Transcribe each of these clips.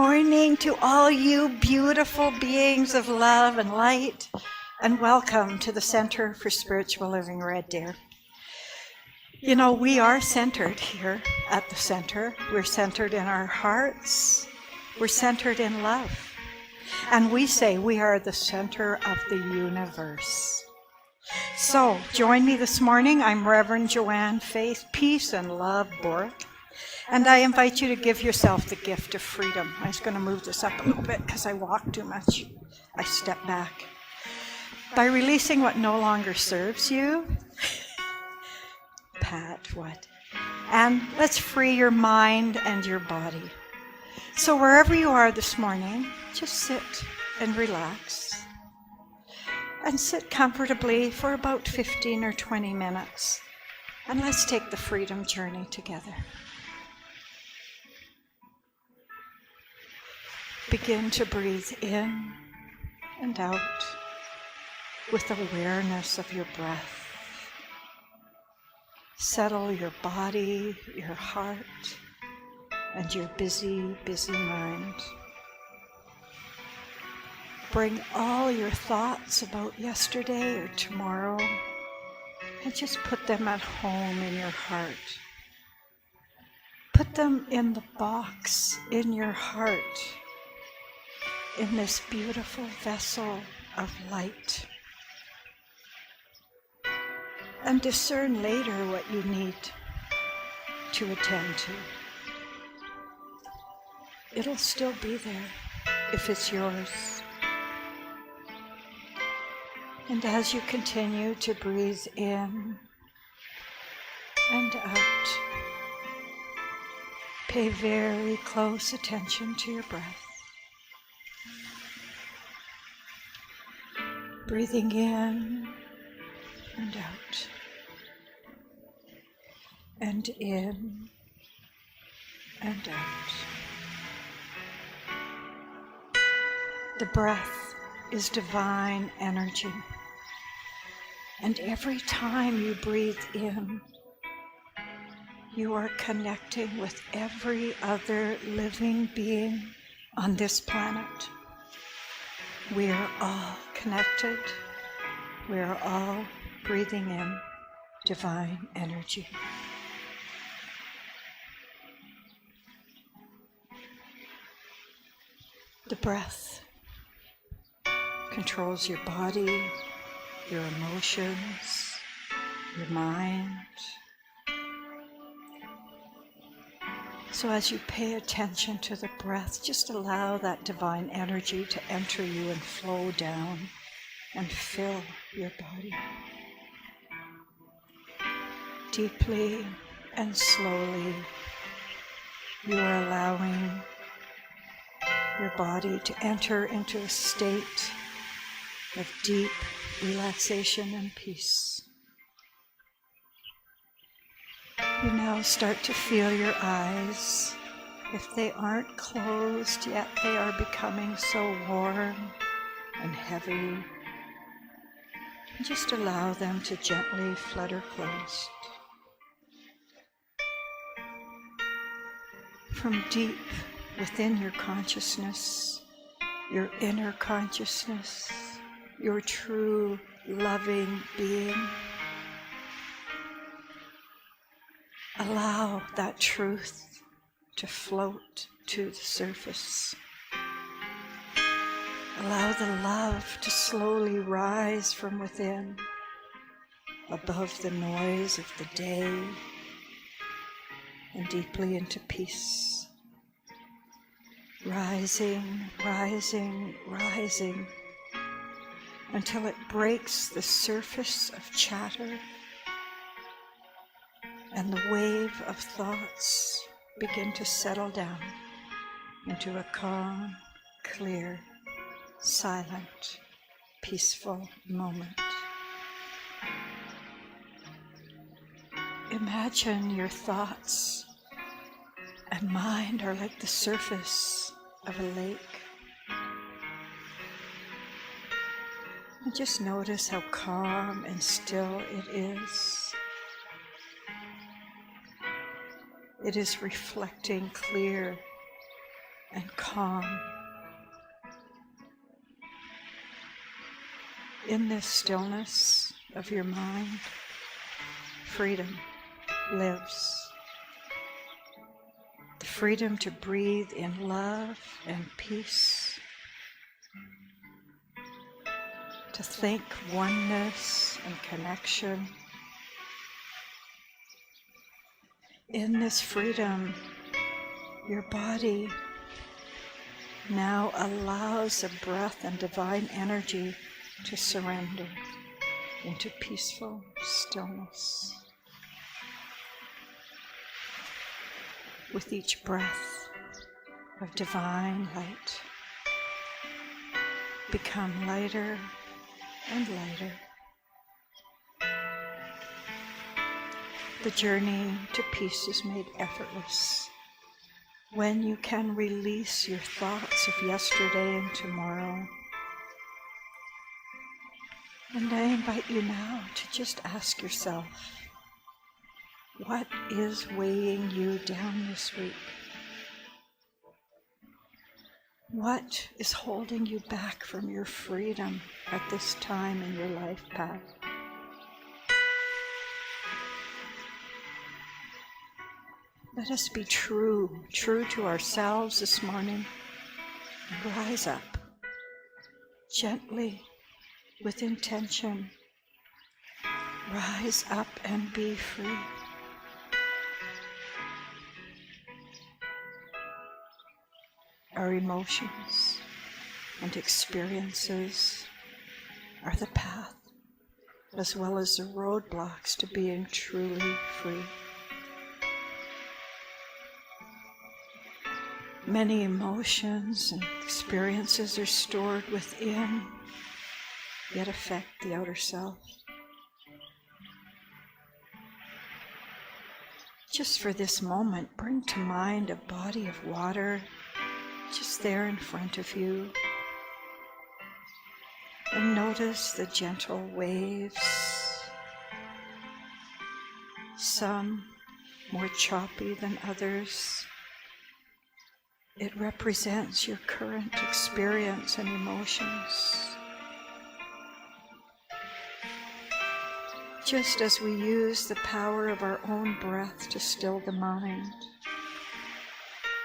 Morning to all you beautiful beings of love and light, and welcome to the Center for Spiritual Living Red Deer. You know, we are centered here at the center. We're centered in our hearts. We're centered in love. And we say we are the center of the universe. So, join me this morning. I'm Reverend Joanne, Faith, Peace, and Love Boruck. And I invite you to give yourself the gift of freedom. I'm just going to move this up a little bit because I walk too much. I step back. By releasing what no longer serves you, Pat, what? And let's free your mind and your body. So wherever you are this morning, just sit and relax. And sit comfortably for about 15 or 20 minutes. And let's take the freedom journey together. Begin to breathe in and out with awareness of your breath. Settle your body, your heart, and your busy, busy mind. Bring all your thoughts about yesterday or tomorrow and just put them at home in your heart. Put them in the box in your heart, in this beautiful vessel of light. And discern later what you need to attend to. It'll still be there if it's yours. And as you continue to breathe in and out, pay very close attention to your breath. Breathing in and out, and in and out. The breath is divine energy, and every time you breathe in, you are connecting with every other living being on this planet. We are all connected. We are all breathing in divine energy. The breath controls your body, your emotions, your mind. So as you pay attention to the breath, just allow that divine energy to enter you and flow down and fill your body. Deeply and slowly, you are allowing your body to enter into a state of deep relaxation and peace. You now start to feel your eyes. If they aren't closed yet, they are becoming so warm and heavy. Just allow them to gently flutter closed. From deep within your consciousness, your inner consciousness, your true loving being, allow that truth to float to the surface. Allow the love to slowly rise from within, above the noise of the day, and deeply into peace. Rising, rising, rising, until it breaks the surface of chatter, and the wave of thoughts begin to settle down into a calm, clear, silent, peaceful moment. Imagine your thoughts and mind are like the surface of a lake. And just notice how calm and still it is. It is reflecting clear and calm. In this stillness of your mind, freedom lives. The freedom to breathe in love and peace, to think oneness and connection. In this freedom, your body now allows a breath and divine energy to surrender into peaceful stillness. With each breath of divine light, become lighter and lighter. The journey to peace is made effortless when you can release your thoughts of yesterday and tomorrow. And I invite you now to just ask yourself, what is weighing you down this week? What is holding you back from your freedom at this time in your life path? Let us be true to ourselves this morning. Rise up, gently, with intention. Rise up and be free. Our emotions and experiences are the path, as well as the roadblocks to being truly free. Many emotions and experiences are stored within, yet affect the outer self. Just for this moment, bring to mind a body of water just there in front of you. And notice the gentle waves, some more choppy than others. It represents your current experience and emotions. Just as we use the power of our own breath to still the mind,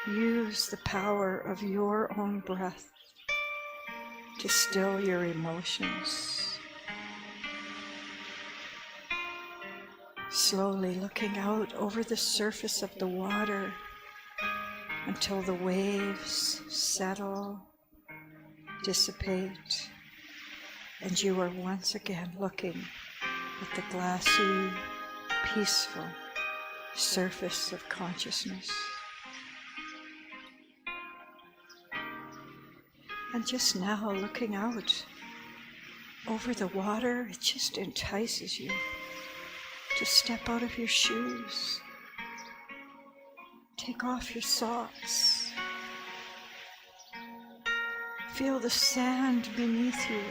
use the power of your own breath to still your emotions. Slowly looking out over the surface of the water until the waves settle, dissipate, and you are once again looking at the glassy, peaceful surface of consciousness. And just now, looking out over the water, it just entices you to step out of your shoes. Take off your socks. Feel the sand beneath you.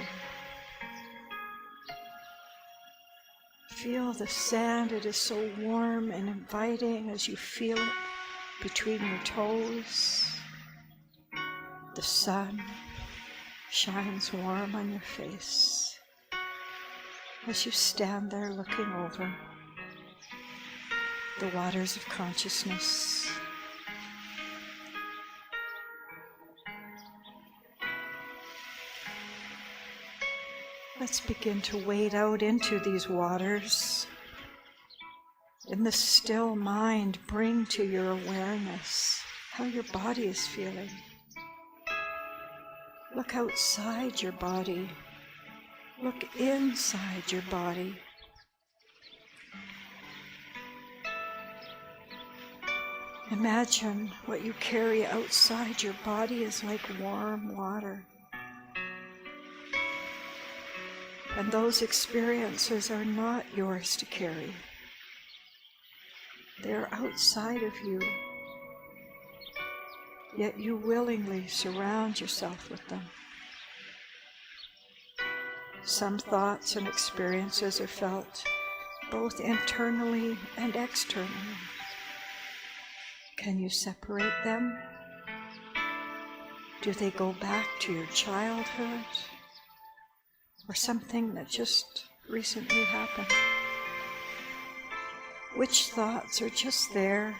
Feel the sand. It is so warm and inviting as you feel it between your toes. The sun shines warm on your face as you stand there looking over the waters of consciousness. Let's begin to wade out into these waters. In the still mind, bring to your awareness how your body is feeling. Look outside your body. Look inside your body. Imagine what you carry outside your body is like warm water. And those experiences are not yours to carry. They are outside of you. Yet you willingly surround yourself with them. Some thoughts and experiences are felt both internally and externally. Can you separate them? Do they go back to your childhood or something that just recently happened? Which thoughts are just there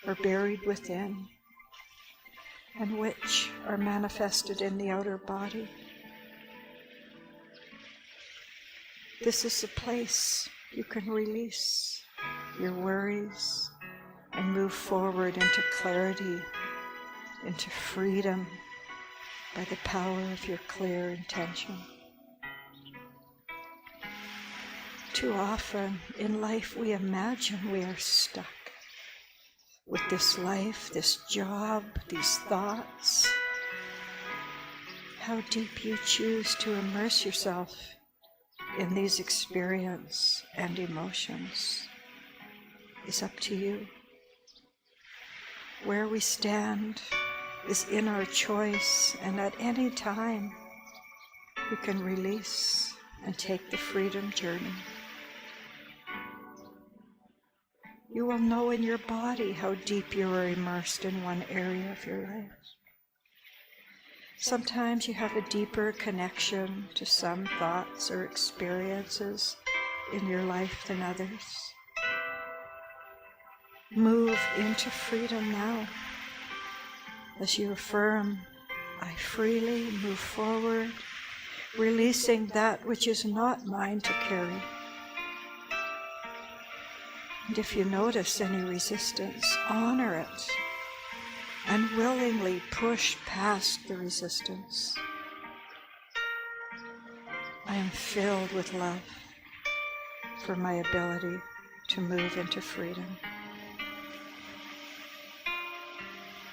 or buried within, and which are manifested in the outer body? This is a place you can release your worries and move forward into clarity, into freedom by the power of your clear intention. Too often in life we imagine we are stuck with this life, this job, these thoughts. How deep you choose to immerse yourself in these experiences and emotions is up to you. Where we stand is in our choice, and at any time we can release and take the freedom journey. You will know in your body how deep you are immersed in one area of your life. Sometimes you have a deeper connection to some thoughts or experiences in your life than others. Move into freedom now as you affirm, I freely move forward, releasing that which is not mine to carry. And if you notice any resistance, honor it and willingly push past the resistance. I am filled with love for my ability to move into freedom.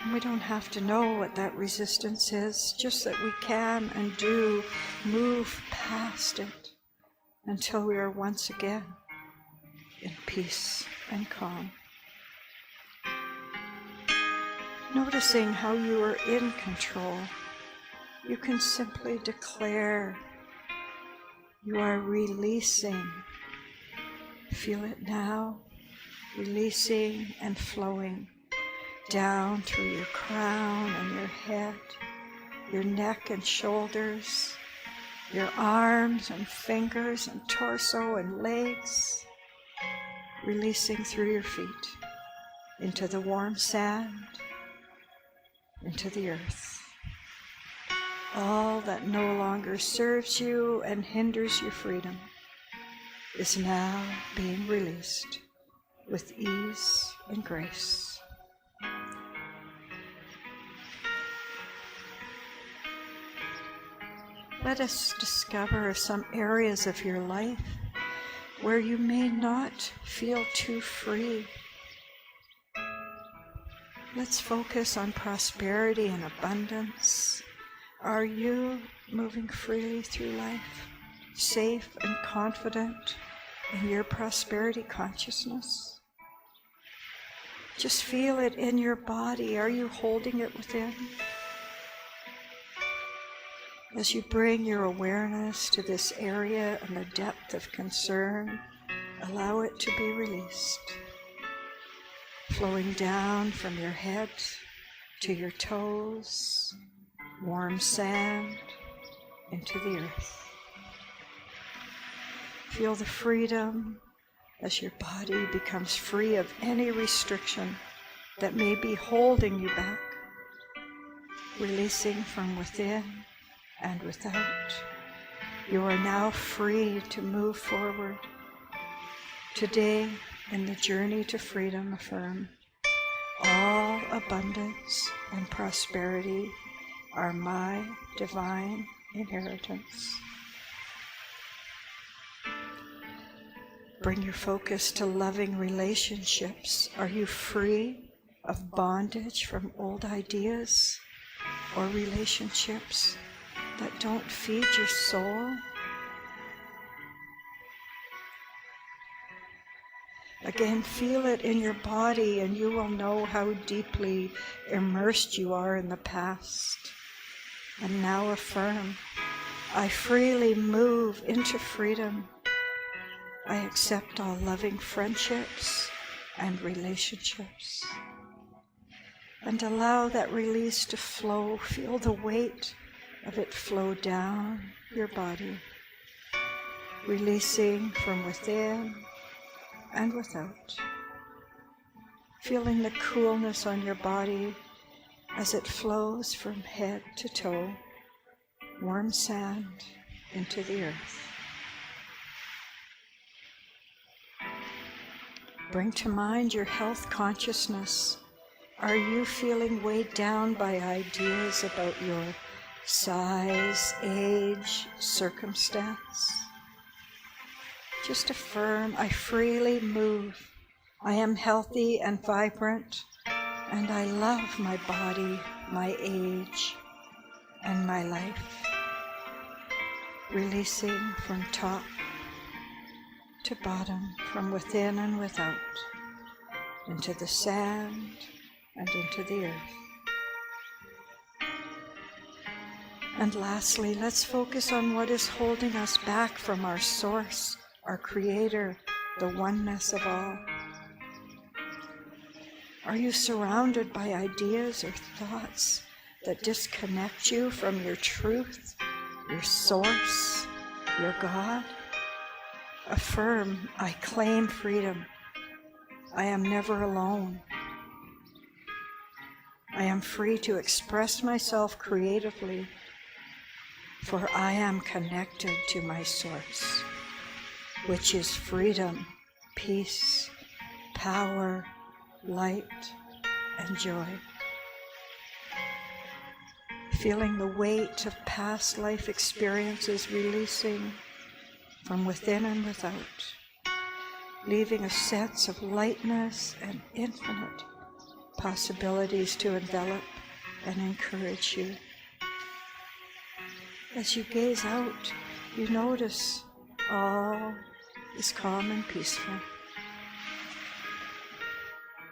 And we don't have to know what that resistance is, just that we can and do move past it until we are once again in peace and calm. Noticing how you are in control, you can simply declare you are releasing. Feel it now, releasing and flowing down through your crown and your head, your neck and shoulders, your arms and fingers and torso and legs, releasing through your feet into the warm sand, into the earth. All that no longer serves you and hinders your freedom is now being released with ease and grace. Let us discover some areas of your life where you may not feel too free. Let's focus on prosperity and abundance. Are you moving freely through life, safe and confident in your prosperity consciousness? Just feel it in your body. Are you holding it within? As you bring your awareness to this area and the depth of concern, allow it to be released, flowing down from your head to your toes, warm sand into the earth. Feel the freedom as your body becomes free of any restriction that may be holding you back, releasing from within and without. You are now free to move forward. Today, in the journey to freedom, affirm, all abundance and prosperity are my divine inheritance. Bring your focus to loving relationships. Are you free of bondage from old ideas or relationships that don't feed your soul? Again, feel it in your body and you will know how deeply immersed you are in the past. And now affirm, I freely move into freedom. I accept all loving friendships and relationships. and allow that release to flow. Feel the weight of it flow down your body, releasing from within and without. Feeling the coolness on your body as it flows from head to toe, warm sand into the earth. Bring to mind your health consciousness. Are you feeling weighed down by ideas about your size, age, circumstance? Just affirm, I freely move. I am healthy and vibrant, and I love my body, my age, and my life. Releasing from top to bottom, from within and without, into the sand and into the earth. And lastly, let's focus on what is holding us back from our source, our creator, the oneness of all. Are you surrounded by ideas or thoughts that disconnect you from your truth, your source, your God? Affirm, I claim freedom. I am never alone. I am free to express myself creatively, for I am connected to my source, which is freedom, peace, power, light, and joy. Feeling the weight of past life experiences releasing from within and without, leaving a sense of lightness and infinite possibilities to envelop and encourage you. As you gaze out, you notice all is calm and peaceful.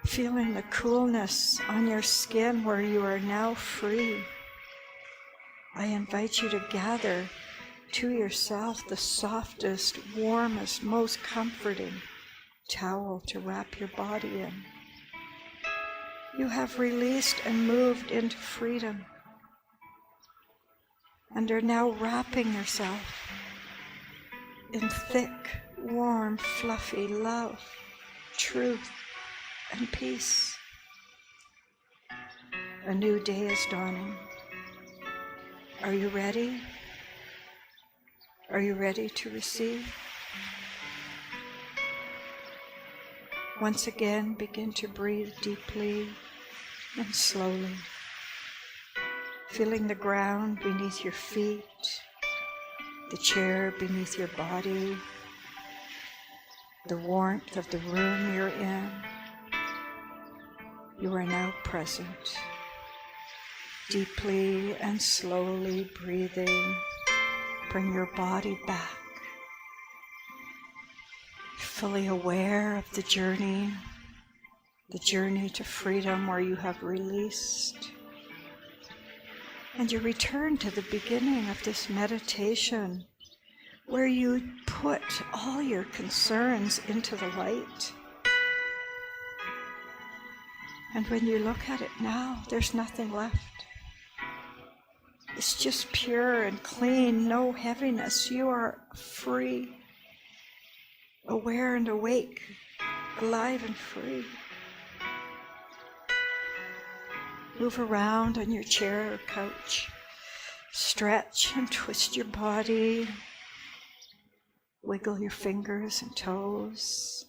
Feeling the coolness on your skin where you are now free, I invite you to gather to yourself the softest, warmest, most comforting towel to wrap your body in. You have released and moved into freedom and are now wrapping yourself in thick, warm, fluffy love, truth, and peace. A new day is dawning. Are you ready? Are you ready to receive? Once again, begin to breathe deeply and slowly, feeling the ground beneath your feet, the chair beneath your body, the warmth of the room you're in. You are now present, deeply and slowly breathing. Bring your body back, fully aware of the journey to freedom where you have released. And you return to the beginning of this meditation where you put all your concerns into the light. And when you look at it now, there's nothing left. It's just pure and clean, no heaviness. You are free, aware and awake, alive and free. Move around on your chair or couch. Stretch and twist your body. Wiggle your fingers and toes.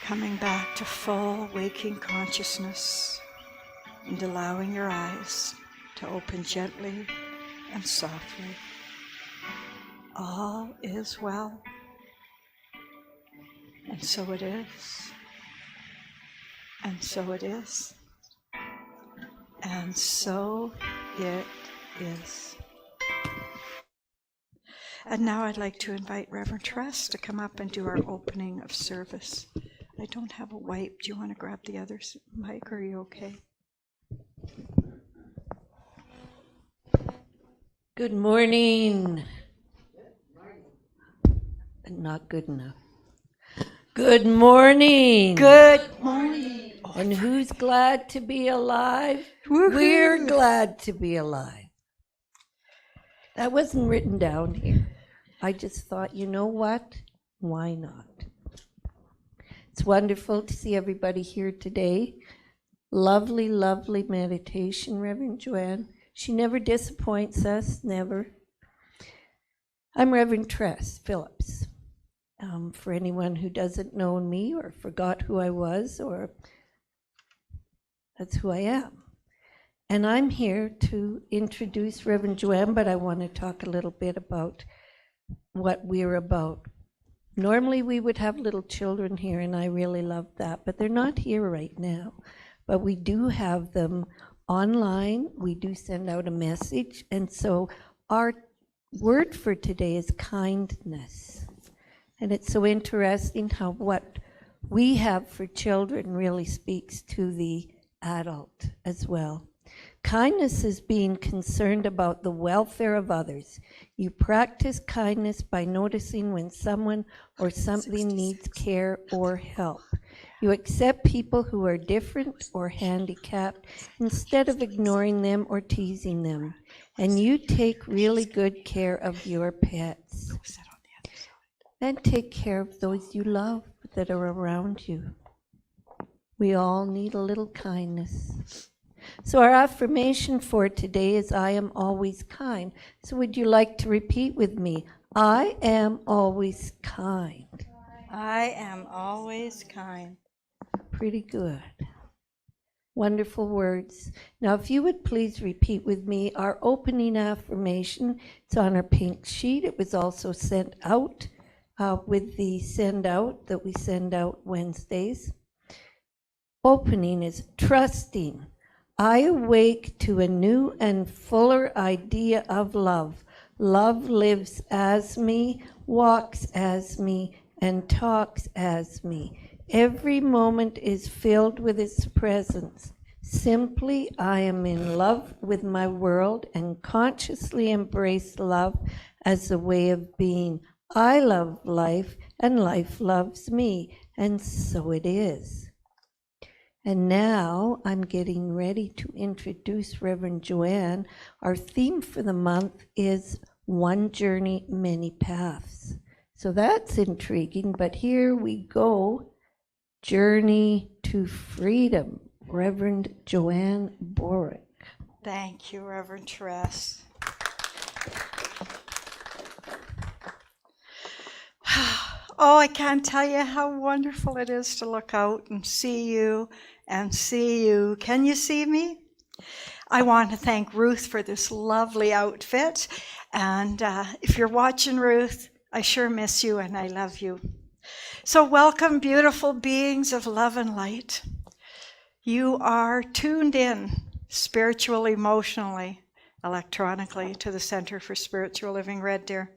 Coming back to full waking consciousness and allowing your eyes to open gently and softly. All is well. And so it is. And so it is. And so it is. And now I'd like to invite Reverend Tress to come up and do our opening of service. I don't have a wipe. Do you want to grab the other mic, or are you okay? Good morning. Not good enough. Good morning. Good morning. Oh, And who's glad to be alive? Woo-hoo. We're glad to be alive. That wasn't written down here. I just thought, you know what? Why not? It's wonderful to see everybody here today. Lovely, lovely meditation, Reverend Joanne. She never disappoints us, never. I'm Reverend Tress Phillips. For anyone who doesn't know me or forgot who I was, or that's who I am. And I'm here to introduce Reverend Joanne, but I want to talk a little bit about what we're about. Normally we would have little children here, and I really love that, but they're not here right now. But we do have them online. We do send out a message. And so our word for today is kindness. And it's so interesting how what we have for children really speaks to the adult as well. Kindness is being concerned about the welfare of others. You practice kindness by noticing when someone or something needs care or help. You accept people who are different or handicapped instead of ignoring them or teasing them. And you take really good care of your pets. And take care of those you love that are around you. We all need a little kindness. So our affirmation for today is I am always kind. So would you like to repeat with me? I am always kind. I am always kind. Pretty good. Wonderful words. Now, if you would please repeat with me our opening affirmation. It's on our pink sheet. It was also sent out with the send out that we send out Wednesdays. Opening is trusting. I awake to a new and fuller idea of love. Love lives as me, walks as me, and talks as me. Every moment is filled with its presence. Simply, I am in love with my world and consciously embrace love as a way of being. I love life, and life loves me, and so it is. And now I'm getting ready to introduce Reverend Joanne. Our theme for the month is One Journey, Many Paths. So that's intriguing, but here we go. Journey to Freedom, Reverend Joanne Boruck. Thank you, Reverend Tress. Oh, I can't tell you how wonderful it is to look out and see you and see you. Can you see me? I want to thank Ruth for this lovely outfit. And if you're watching, Ruth, I sure miss you and I love you. So welcome, beautiful beings of love and light. You are tuned in spiritually, emotionally, electronically to the Center for Spiritual Living Red Deer.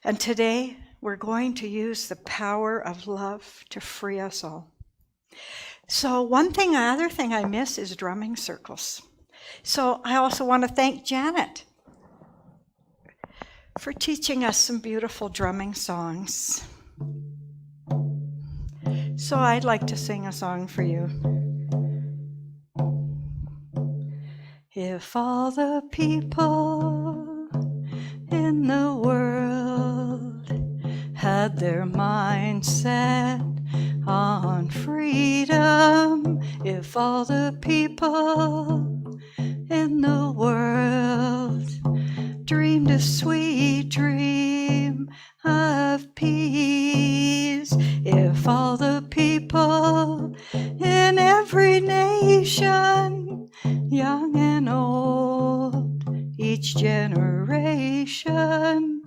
And today we're going to use the power of love to free us all. So other thing I miss is drumming circles. So I also want to thank Janet for teaching us some beautiful drumming songs. So I'd like to sing a song for you. If all the people in the world had their minds set on freedom, if all the people in the world dreamed a sweet dream of peace, if all the people in every nation, young and old, each generation,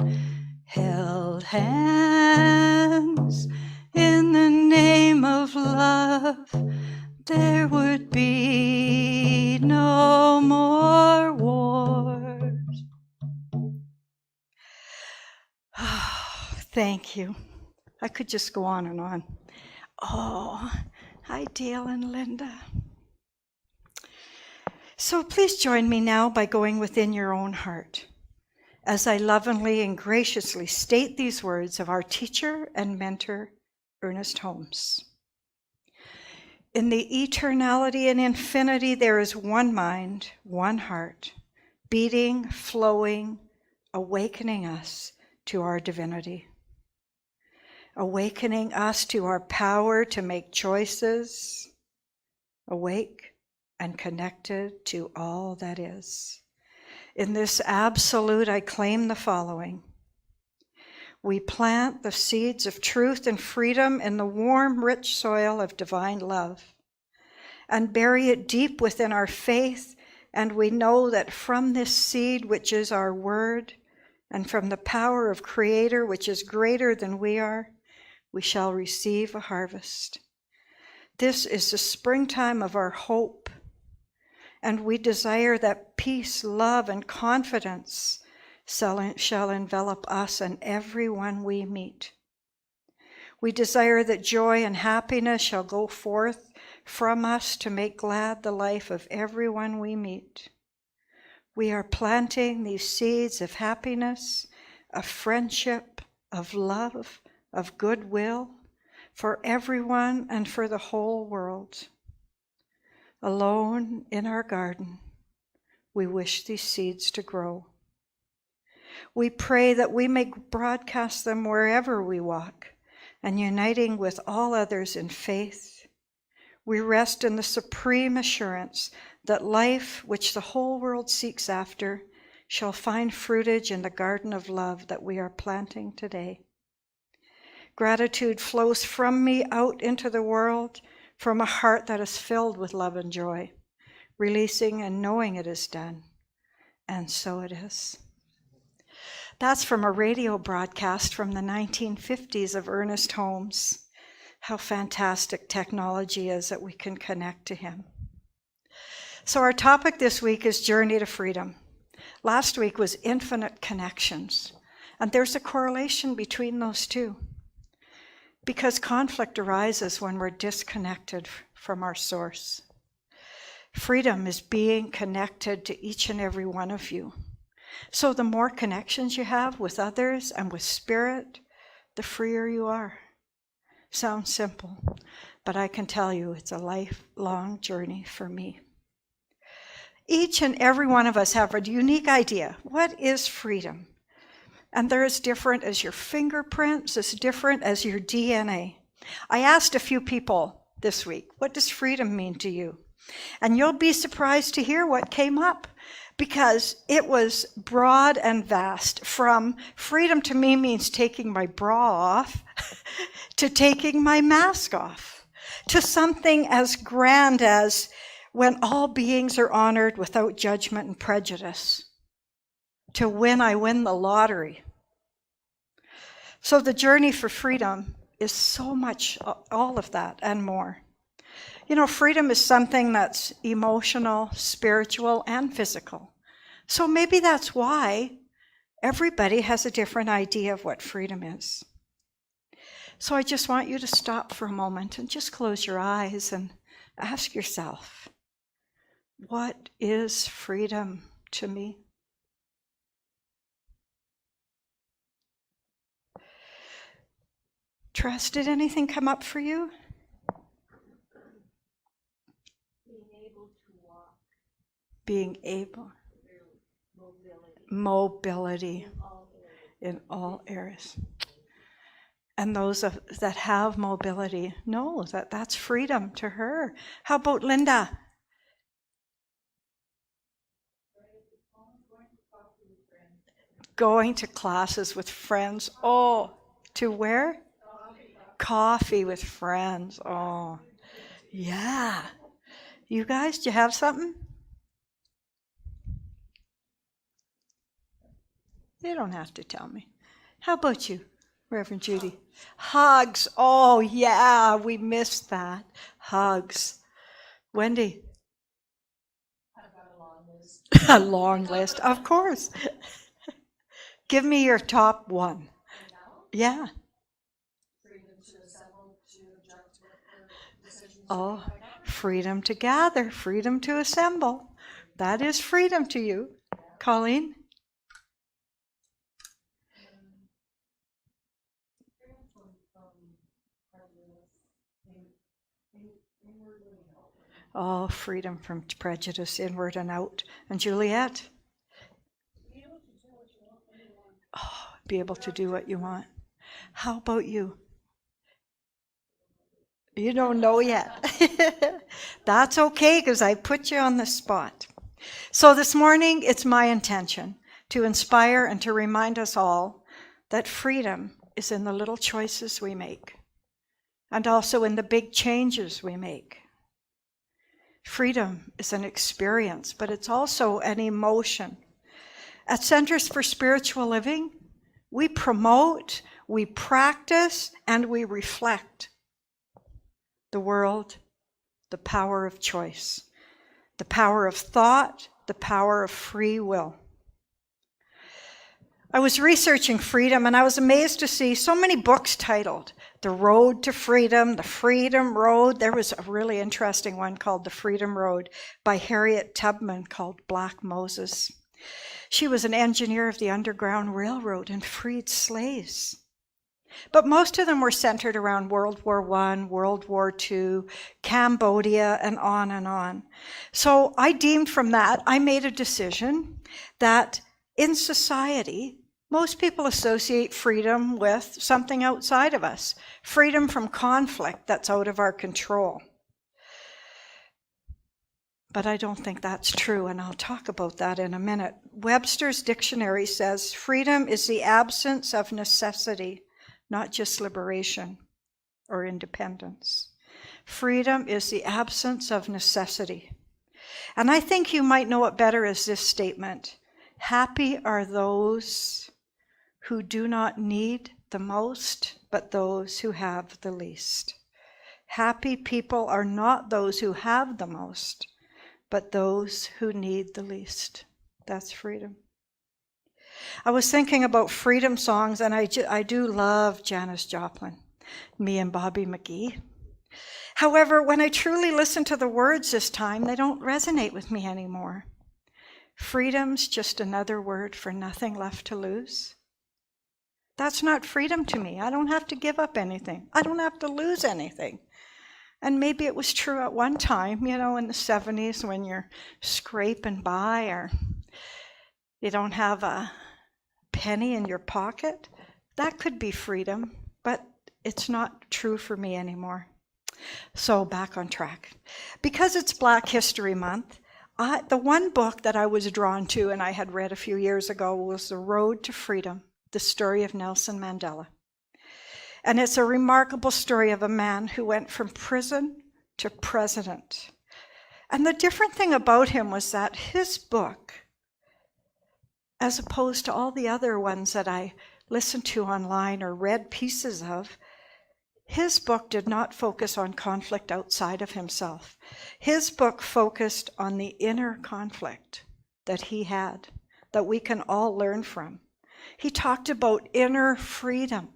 held hands in the name of love, there would be no more wars. Oh, thank you. I could just go on and on. Oh, hi, Dale and Linda. So please join me now by going within your own heart as I lovingly and graciously state these words of our teacher and mentor, Ernest Holmes. In the eternality and infinity, there is one mind, one heart, beating, flowing, awakening us to our divinity, awakening us to our power to make choices, awake and connected to all that is. In this absolute, I claim the following. We plant the seeds of truth and freedom in the warm, rich soil of divine love and bury it deep within our faith, and we know that from this seed, which is our word, and from the power of Creator, which is greater than we are, we shall receive a harvest. This is the springtime of our hope, and we desire that peace, love, and confidence shall envelop us and everyone we meet. We desire that joy and happiness shall go forth from us to make glad the life of everyone we meet. We are planting these seeds of happiness, of friendship, of love, of goodwill for everyone and for the whole world. Alone in our garden, we wish these seeds to grow. We pray that we may broadcast them wherever we walk, and uniting with all others in faith, we rest in the supreme assurance that life, which the whole world seeks after, shall find fruitage in the garden of love that we are planting today. Gratitude flows from me out into the world from a heart that is filled with love and joy, releasing and knowing it is done. And so it is. That's from a radio broadcast from the 1950s of Ernest Holmes. How fantastic technology is that we can connect to him. So our topic this week is Journey to Freedom. Last week was Infinite Connections. And there's a correlation between those two. Because conflict arises when we're disconnected from our source. Freedom is being connected to each and every one of you. So the more connections you have with others and with spirit, the freer you are. Sounds simple, but I can tell you it's a lifelong journey for me. Each and every one of us have a unique idea. What is freedom? And they're as different as your fingerprints, as different as your DNA. I asked a few people this week, what does freedom mean to you? And you'll be surprised to hear what came up, because it was broad and vast. From freedom to me means taking my bra off to taking my mask off, to something as grand as when all beings are honored without judgment and prejudice, to when I win the lottery. So the journey for freedom is so much, all of that and more. You know, freedom is something that's emotional, spiritual, and physical. So maybe that's why everybody has a different idea of what freedom is. So I just want you to stop for a moment and just close your eyes and ask yourself, what is freedom to me? Trust, did anything come up for you? Being able. Mobility in all areas. And those that have mobility know that that's freedom to her. How about Linda? Going to classes with friends. Oh, to where? Coffee with friends. Oh, yeah. You guys, do you have something? You don't have to tell me. How about you, Reverend Judy? Hugs. Oh, yeah, we missed that. Hugs. Wendy? I've got a long list. A long list, of course. Give me your top one. Yeah. Freedom to assemble, to object to what decisions. Oh, freedom to gather, freedom to assemble. That is freedom to you. Colleen? Inward Oh, freedom from prejudice, inward and out. And Juliet? Oh, be able to do what you want. How about you? You don't know yet. That's okay, because I put you on the spot. So this morning, it's my intention to inspire and to remind us all that freedom is in the little choices we make, and also in the big changes we make. Freedom is an experience, but it's also an emotion. At Centers for Spiritual Living, we promote, we practice, and we reflect the world, the power of choice, the power of thought, the power of free will. I was researching freedom, and I was amazed to see so many books titled The Road to Freedom, The Freedom Road. There was a really interesting one called The Freedom Road by Harriet Tubman called Black Moses. She was an engineer of the Underground Railroad and freed slaves. But most of them were centered around World War I, World War II, Cambodia, and on and on. So I deemed from that, I made a decision that in society, most people associate freedom with something outside of us, freedom from conflict that's out of our control. But I don't think that's true, and I'll talk about that in a minute. Webster's dictionary says freedom is the absence of necessity, not just liberation or independence. Freedom is the absence of necessity. And I think you might know it better as this statement: happy are those who do not need the most, but those who have the least. Happy people are not those who have the most, but those who need the least. That's freedom. I was thinking about freedom songs, and I do love Janis Joplin, me and Bobby McGee. However, when I truly listen to the words this time, they don't resonate with me anymore. Freedom's just another word for nothing left to lose. That's not freedom to me. I don't have to give up anything. I don't have to lose anything. And maybe it was true at one time, in the 70s when you're scraping by or you don't have a penny in your pocket. That could be freedom, but it's not true for me anymore. So back on track. Because it's Black History Month, the one book that I was drawn to and I had read a few years ago was The Road to Freedom, the story of Nelson Mandela. And it's a remarkable story of a man who went from prison to president. And the different thing about him was that his book, as opposed to all the other ones that I listened to online or read pieces of, his book did not focus on conflict outside of himself. His book focused on the inner conflict that he had, that we can all learn from. He talked about inner freedom.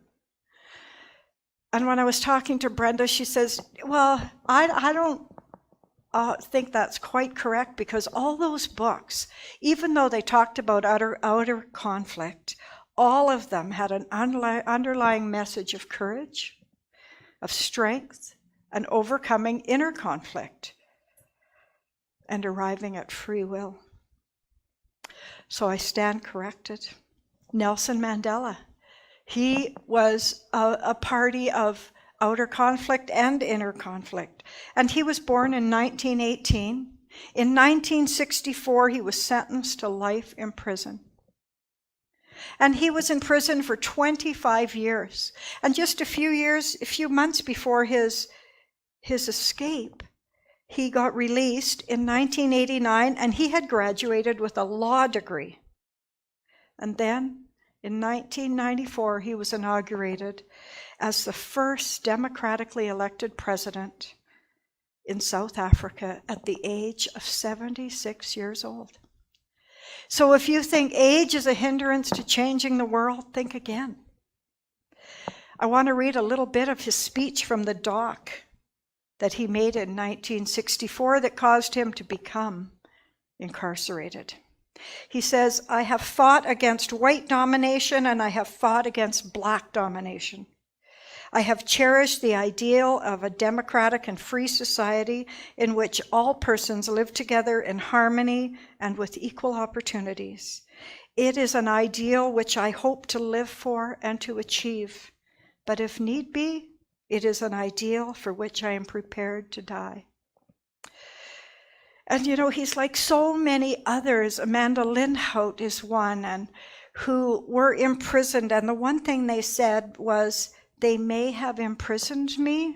And when I was talking to Brenda, she says, well, I don't think that's quite correct, because all those books, even though they talked about outer conflict, all of them had an underlying message of courage, of strength, and overcoming inner conflict, and arriving at free will. So I stand corrected. Nelson Mandela. He was a party of outer conflict and inner conflict. And he was born in 1918. In 1964, he was sentenced to life in prison. And he was in prison for 25 years. And just a few months before his escape, he got released in 1989, and he had graduated with a law degree. And then in 1994, he was inaugurated as the first democratically elected president in South Africa at the age of 76 years old. So if you think age is a hindrance to changing the world, think again. I want to read a little bit of his speech from the dock that he made in 1964 that caused him to become incarcerated. He says, I have fought against white domination and I have fought against black domination. I have cherished the ideal of a democratic and free society in which all persons live together in harmony and with equal opportunities. It is an ideal which I hope to live for and to achieve, but if need be, it is an ideal for which I am prepared to die. And he's like so many others. Amanda Lindhout is one, and who were imprisoned, and the one thing they said was, they may have imprisoned me,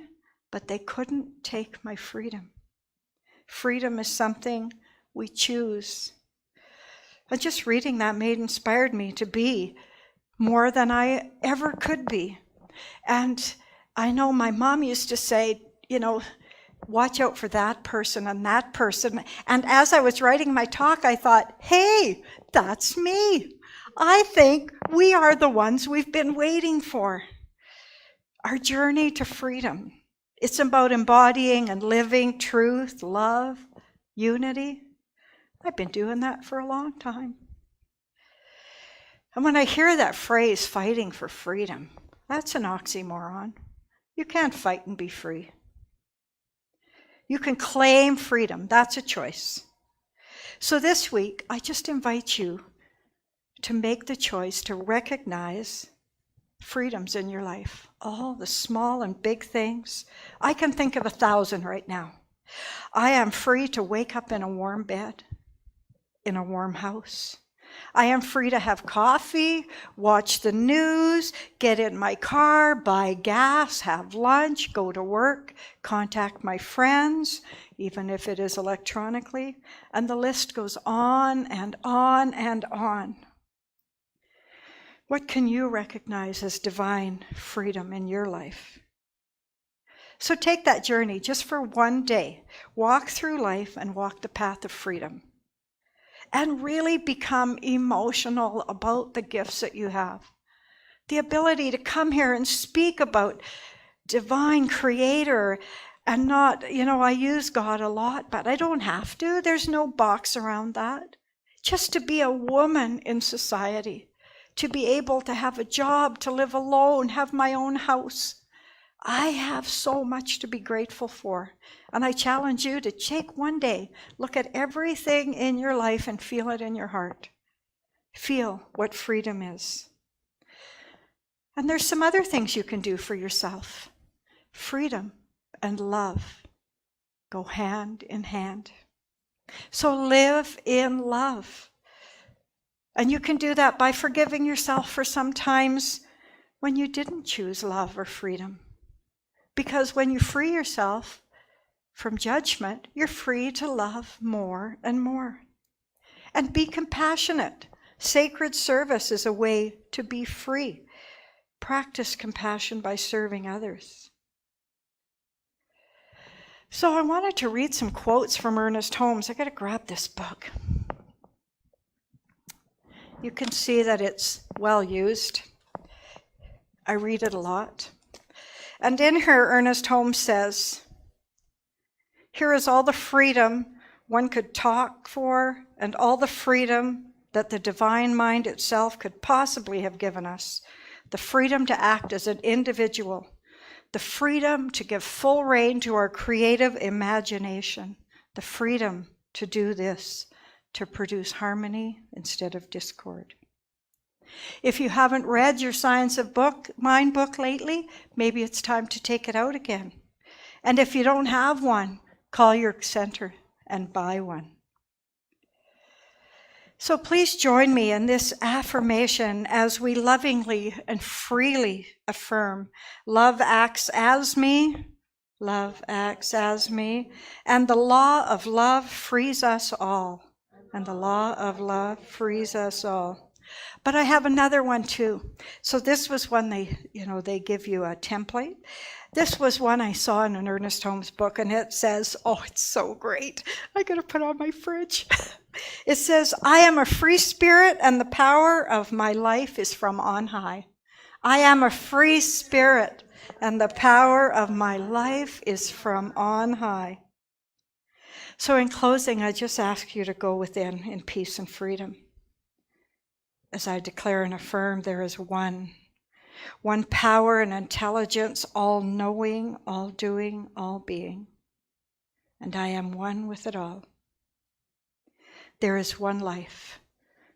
but they couldn't take my freedom. Freedom is something we choose. And just reading that inspired me to be more than I ever could be. And I know my mom used to say, watch out for that person and that person. And as I was writing my talk, I thought, hey, that's me. I think we are the ones we've been waiting for. Our journey to freedom. It's about embodying and living truth, love, unity. I've been doing that for a long time. And when I hear that phrase, fighting for freedom, that's an oxymoron. You can't fight and be free. You can claim freedom. That's a choice. So this week, I just invite you to make the choice to recognize freedoms in your life. All the small and big things. I can think of 1,000 right now. I am free to wake up in a warm bed, in a warm house. I am free to have coffee, watch the news, get in my car, buy gas, have lunch, go to work, contact my friends, even if it is electronically, and the list goes on and on and on. What can you recognize as divine freedom in your life? So take that journey just for one day. Walk through life and walk the path of freedom. And really become emotional about the gifts that you have. The ability to come here and speak about divine creator and not, I use God a lot, but I don't have to. There's no box around that. Just to be a woman in society, to be able to have a job, to live alone, have my own house. I have so much to be grateful for. And I challenge you to take one day, look at everything in your life and feel it in your heart. Feel what freedom is. And there's some other things you can do for yourself. Freedom and love go hand in hand. So live in love. And you can do that by forgiving yourself for some times when you didn't choose love or freedom. Because when you free yourself from judgment, you're free to love more and more. And be compassionate. Sacred service is a way to be free. Practice compassion by serving others. So I wanted to read some quotes from Ernest Holmes. I got to grab this book. You can see that it's well used. I read it a lot. And in here, Ernest Holmes says, here is all the freedom one could talk for and all the freedom that the divine mind itself could possibly have given us. The freedom to act as an individual. The freedom to give full rein to our creative imagination. The freedom to do this, to produce harmony instead of discord. If you haven't read your Science of Mind book lately, maybe it's time to take it out again. And if you don't have one, call your center and buy one. So please join me in this affirmation as we lovingly and freely affirm, love acts as me, love acts as me, and the law of love frees us all. And the law of love frees us all. But I have another one too. So this was one they give you a template. This was one I saw in an Ernest Holmes book, and it says, oh, it's so great. I got to put it on my fridge. It says, I am a free spirit and the power of my life is from on high. I am a free spirit and the power of my life is from on high. So in closing, I just ask you to go within in peace and freedom. As I declare and affirm, there is one. one power and intelligence, all knowing, all doing, all being. And I am one with it all. There is one life.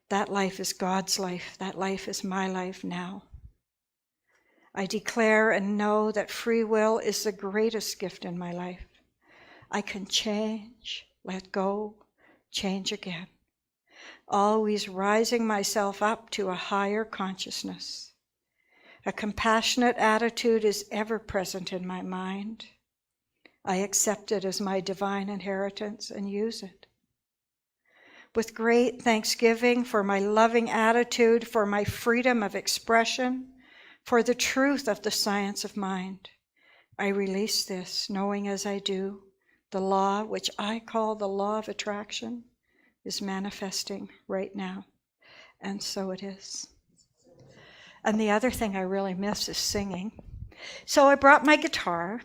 That life is God's life. That life is my life now. I declare and know that free will is the greatest gift in my life. I can change, let go, change again, always rising myself up to a higher consciousness. A compassionate attitude is ever present in my mind. I accept it as my divine inheritance and use it. With great thanksgiving for my loving attitude, for my freedom of expression, for the truth of the science of mind, I release this, knowing as I do, the law, which I call the law of attraction, is manifesting right now. And so it is. And the other thing I really miss is singing. So I brought my guitar.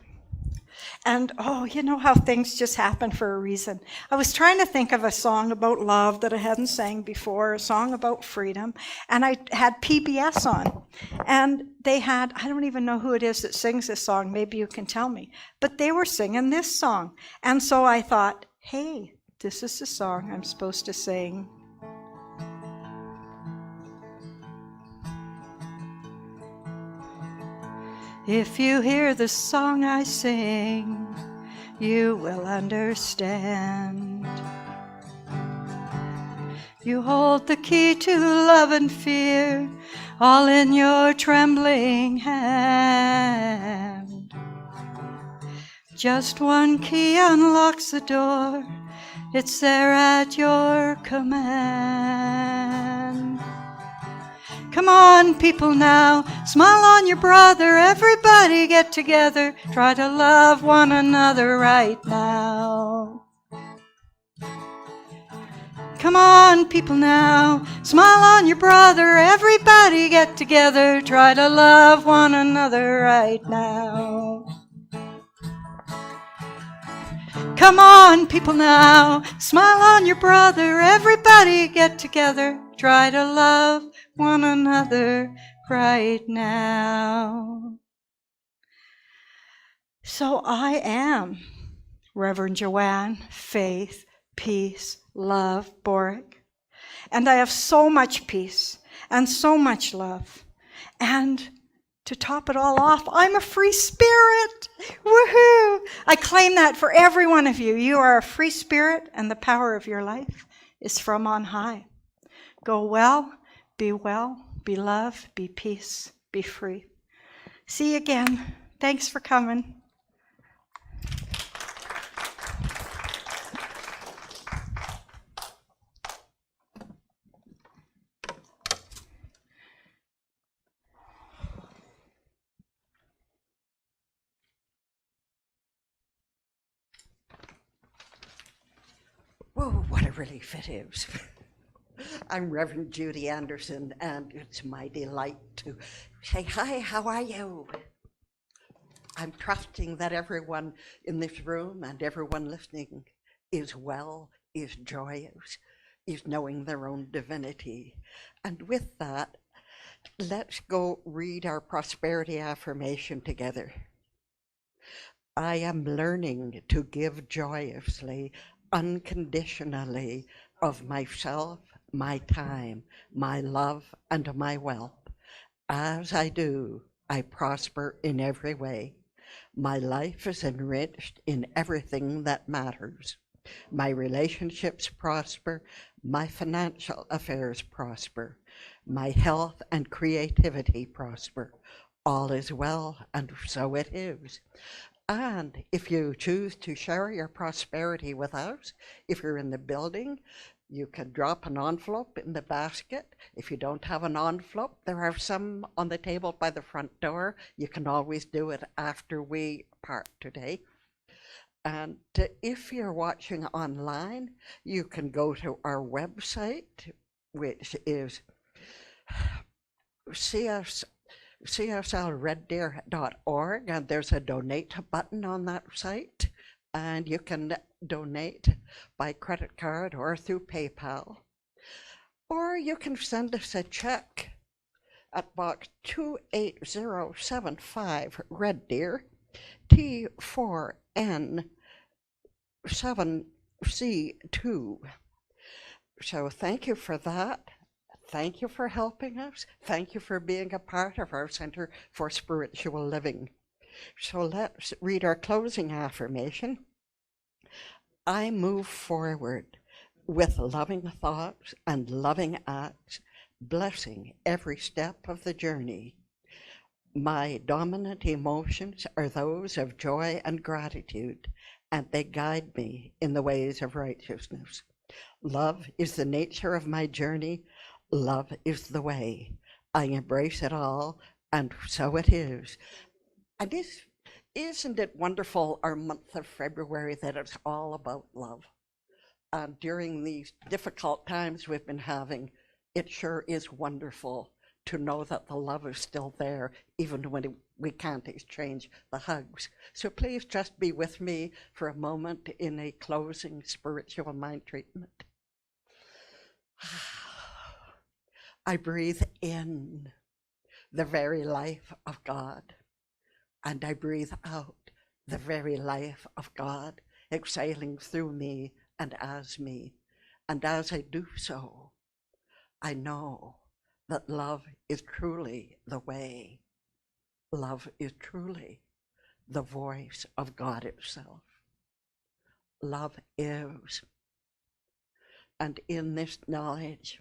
And you know how things just happen for a reason. I was trying to think of a song about love that I hadn't sang before, a song about freedom, and I had PBS on. And they had, I don't even know who it is that sings this song, maybe you can tell me, but they were singing this song. And so I thought, hey, this is the song I'm supposed to sing. If you hear the song I sing, you will understand. You hold the key to love and fear, all in your trembling hand. Just one key unlocks the door, it's there at your command. Come on, people now, smile on your brother, everybody get together, try to love one another right now. Come on, people now, smile on your brother, everybody get together, try to love one another right now. Come on, people now, smile on your brother, everybody get together, try to love one another right now. So I am Reverend Joanne, Faith, Peace, Love, Boruck. And I have so much peace and so much love. And to top it all off, I'm a free spirit. Woohoo! I claim that for every one of you. You are a free spirit, and the power of your life is from on high. Go well, be love, be peace, be free. See you again. Thanks for coming. Whoa, what a relief it is. I'm Reverend Judy Anderson, and it's my delight to say, hi, how are you? I'm trusting that everyone in this room and everyone listening is well, is joyous, is knowing their own divinity. And with that, let's go read our prosperity affirmation together. I am learning to give joyously, unconditionally of myself, my time, my love, and my wealth. As I do, I prosper in every way. My life is enriched in everything that matters. My relationships prosper, my financial affairs prosper, my health and creativity prosper. All is well, and so it is. And if you choose to share your prosperity with us, if you're in the building, you can drop an envelope in the basket. If you don't have an envelope, there are some on the table by the front door. You can always do it after we part today. And if you're watching online, you can go to our website, which is cslreddeer.org, and there's a donate button on that site, and you can donate by credit card or through PayPal, or you can send us a check at box 28075, Red Deer, T4N7C2. So thank you for that. Thank you for helping us. Thank you for being a part of our Center for Spiritual Living. So let's read our closing affirmation. I move forward with loving thoughts and loving acts, blessing every step of the journey. My dominant emotions are those of joy and gratitude, and they guide me in the ways of righteousness. Love is the nature of my journey. Love is the way. I embrace it all, and so it is. And isn't it wonderful, our month of February, that it's all about love? During these difficult times we've been having, it sure is wonderful to know that the love is still there, even when we can't exchange the hugs. So please just be with me for a moment in a closing spiritual mind treatment. I breathe in the very life of God, and I breathe out the very life of God exhaling through me and as me. And as I do so, I know that love is truly the way. Love is truly the voice of God itself. Love is. And in this knowledge,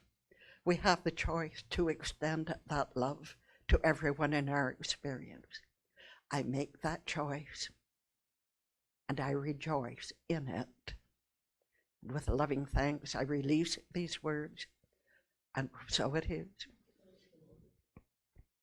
we have the choice to extend that love to everyone in our experience. I make that choice, and I rejoice in it. With loving thanks, I release these words, and so it is.